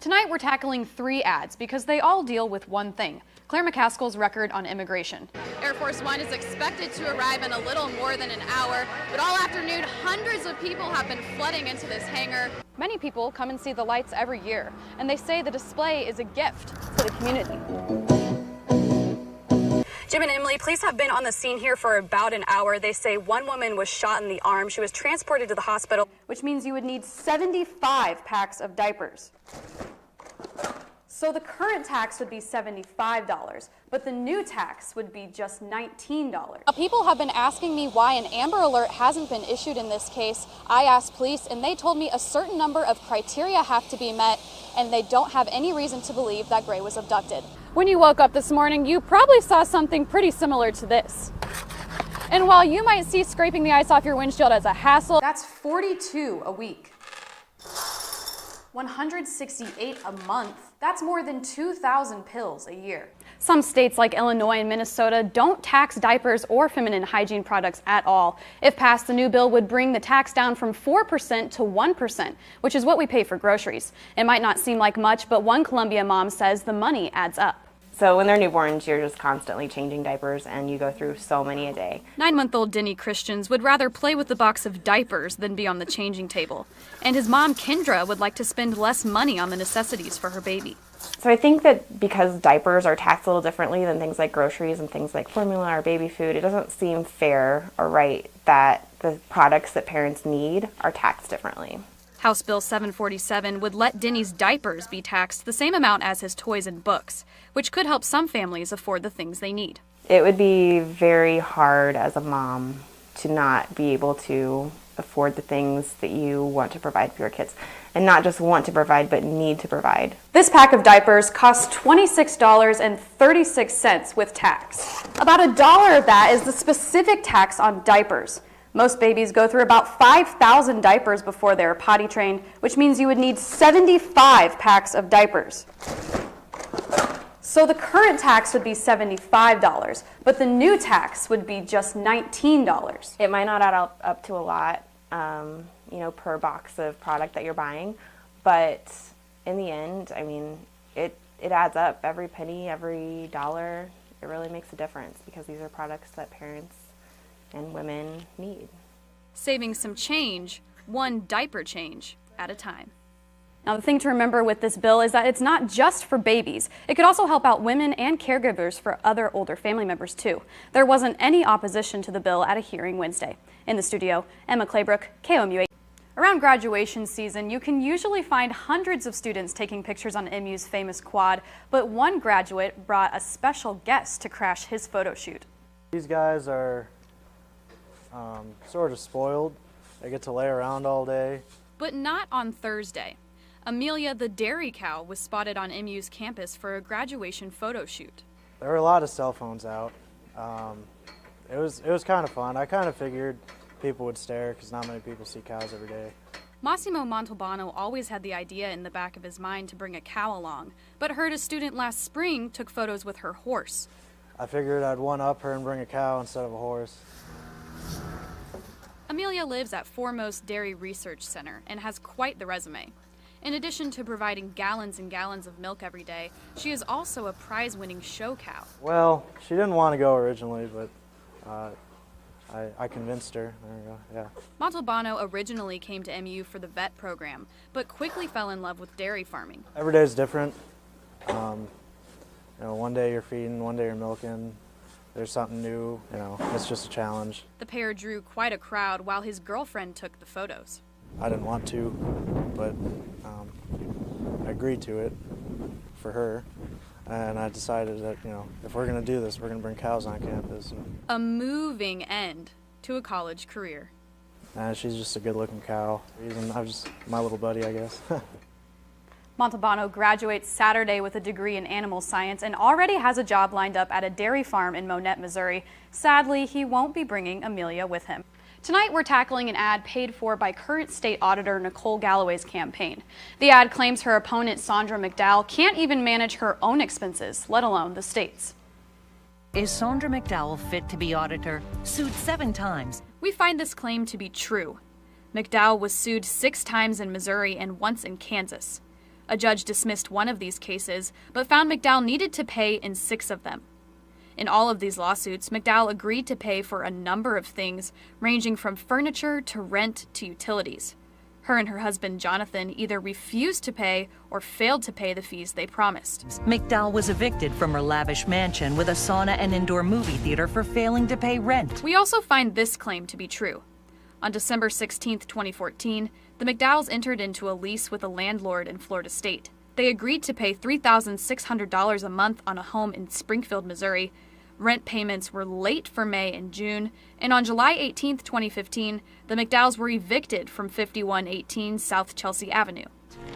Tonight we're tackling 3 ads because they all deal with one thing: Claire McCaskill's record on immigration. Air Force One is expected to arrive in a little more than an hour, but all afternoon hundreds of people have been flooding into this hangar. Many people come and see the lights every year, and they say the display is a gift to the community. Jim and Emily, police have been on the scene here for about an hour. They say one woman was shot in the arm. She was transported to the hospital, which means you would need 75 packs of diapers. So the current tax would be $75, but the new tax would be just $19. Now, people have been asking me why an Amber Alert hasn't been issued in this case. I asked police, and they told me a certain number of criteria have to be met, and they don't have any reason to believe that Gray was abducted. When you woke up this morning, you probably saw something pretty similar to this. And while you might see scraping the ice off your windshield as a hassle, that's 42 a week. 168 a month. That's more than 2,000 pills a year. Some states like Illinois and Minnesota don't tax diapers or feminine hygiene products at all. If passed, the new bill would bring the tax down from 4% to 1%, which is what we pay for groceries. It might not seem like much, but one Columbia mom says the money adds up. So when they're newborns, you're just constantly changing diapers and you go through so many a day. 9-month-old Denny Christians would rather play with the box of diapers than be on the changing table. And his mom, Kendra, would like to spend less money on the necessities for her baby. So I think that because diapers are taxed a little differently than things like groceries and things like formula or baby food, it doesn't seem fair or right that the products that parents need are taxed differently. House Bill 747 would let Denny's diapers be taxed the same amount as his toys and books, which could help some families afford the things they need. It would be very hard as a mom to not be able to afford the things that you want to provide for your kids. And not just want to provide, but need to provide. This pack of diapers costs $26.36 with tax. About $1 of that is the specific tax on diapers. Most babies go through about 5,000 diapers before they're potty trained, which means you would need 75 packs of diapers. So the current tax would be $75, but the new tax would be just $19. It might not add up to a lot, per box of product that you're buying, but in the end, I mean, it adds up. Every penny, every dollar, it really makes a difference because these are products that parents and women need. Saving some change, one diaper change at a time. Now, the thing to remember with this bill is that it's not just for babies. It could also help out women and caregivers for other older family members, too. There wasn't any opposition to the bill at a hearing Wednesday. In the studio, Emma Claybrook, KOMU 8. Around graduation season, you can usually find hundreds of students taking pictures on MU's famous quad, but one graduate brought a special guest to crash his photo shoot. These guys are sort of spoiled. They get to lay around all day. But not on Thursday. Amelia the dairy cow was spotted on MU's campus for a graduation photo shoot. There were a lot of cell phones out. It was kind of fun. I kind of figured people would stare because not many people see cows every day. Massimo Montalbano always had the idea in the back of his mind to bring a cow along, but heard a student last spring took photos with her horse. I figured I'd one-up her and bring a cow instead of a horse. Amelia lives at Foremost Dairy Research Center and has quite the resume. In addition to providing gallons and gallons of milk every day, she is also a prize-winning show cow. Well, she didn't want to go originally, but I convinced her. There we go, yeah. Montalbano originally came to MU for the vet program, but quickly fell in love with dairy farming. Every day is different. One day you're feeding, one day you're milking. There's something new, it's just a challenge. The pair drew quite a crowd while his girlfriend took the photos. I didn't want to, but I agreed to it for her. And I decided that, if we're going to do this, we're going to bring cows on campus. A moving end to a college career. And she's just a good-looking cow. I'm just my little buddy, I guess. Montalbano graduates Saturday with a degree in animal science and already has a job lined up at a dairy farm in Monette, Missouri. Sadly, he won't be bringing Amelia with him. Tonight, we're tackling an ad paid for by current state auditor Nicole Galloway's campaign. The ad claims her opponent, Sandra McDowell, can't even manage her own expenses, let alone the state's. Is Sandra McDowell fit to be auditor? Sued 7 times. We find this claim to be true. McDowell was sued 6 times in Missouri and once in Kansas. A judge dismissed one of these cases, but found McDowell needed to pay in 6 of them. In all of these lawsuits, McDowell agreed to pay for a number of things, ranging from furniture to rent to utilities. Her and her husband, Jonathan, either refused to pay or failed to pay the fees they promised. McDowell was evicted from her lavish mansion with a sauna and indoor movie theater for failing to pay rent. We also find this claim to be true. On December 16, 2014, the McDowells entered into a lease with a landlord in Florida State. They agreed to pay $3,600 a month on a home in Springfield, Missouri. Rent payments were late for May and June, and on July 18, 2015, the McDowells were evicted from 5118 South Chelsea Avenue.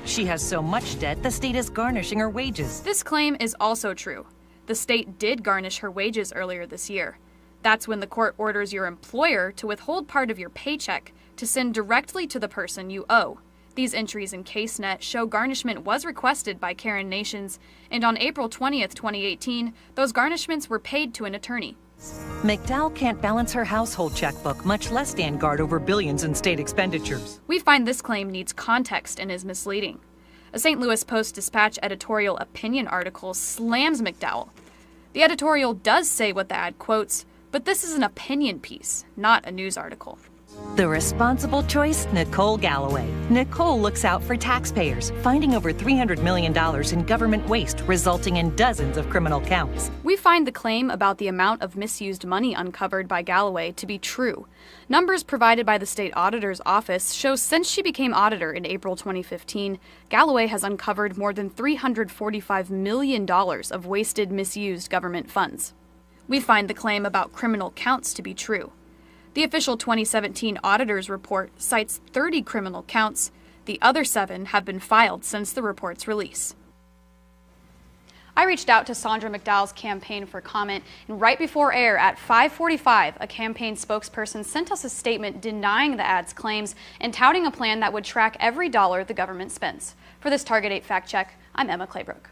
She has so much debt, the state is garnishing her wages. This claim is also true. The state did garnish her wages earlier this year. That's when the court orders your employer to withhold part of your paycheck to send directly to the person you owe. These entries in CaseNet show garnishment was requested by Karen Nations, and on April 20th, 2018, those garnishments were paid to an attorney. McDowell can't balance her household checkbook, much less stand guard over billions in state expenditures. We find this claim needs context and is misleading. A St. Louis Post-Dispatch editorial opinion article slams McDowell. The editorial does say what the ad quotes, but this is an opinion piece, not a news article. The responsible choice, Nicole Galloway. Nicole looks out for taxpayers, finding over $300 million in government waste, resulting in dozens of criminal counts. We find the claim about the amount of misused money uncovered by Galloway to be true. Numbers provided by the state auditor's office show since she became auditor in April 2015, Galloway has uncovered more than $345 million of wasted, misused government funds. We find the claim about criminal counts to be true. The official 2017 auditor's report cites 30 criminal counts. The other 7 have been filed since the report's release. I reached out to Sandra McDowell's campaign for comment, and right before air at 5:45, a campaign spokesperson sent us a statement denying the ad's claims and touting a plan that would track every dollar the government spends. For this Target 8 Fact Check, I'm Emma Claybrook.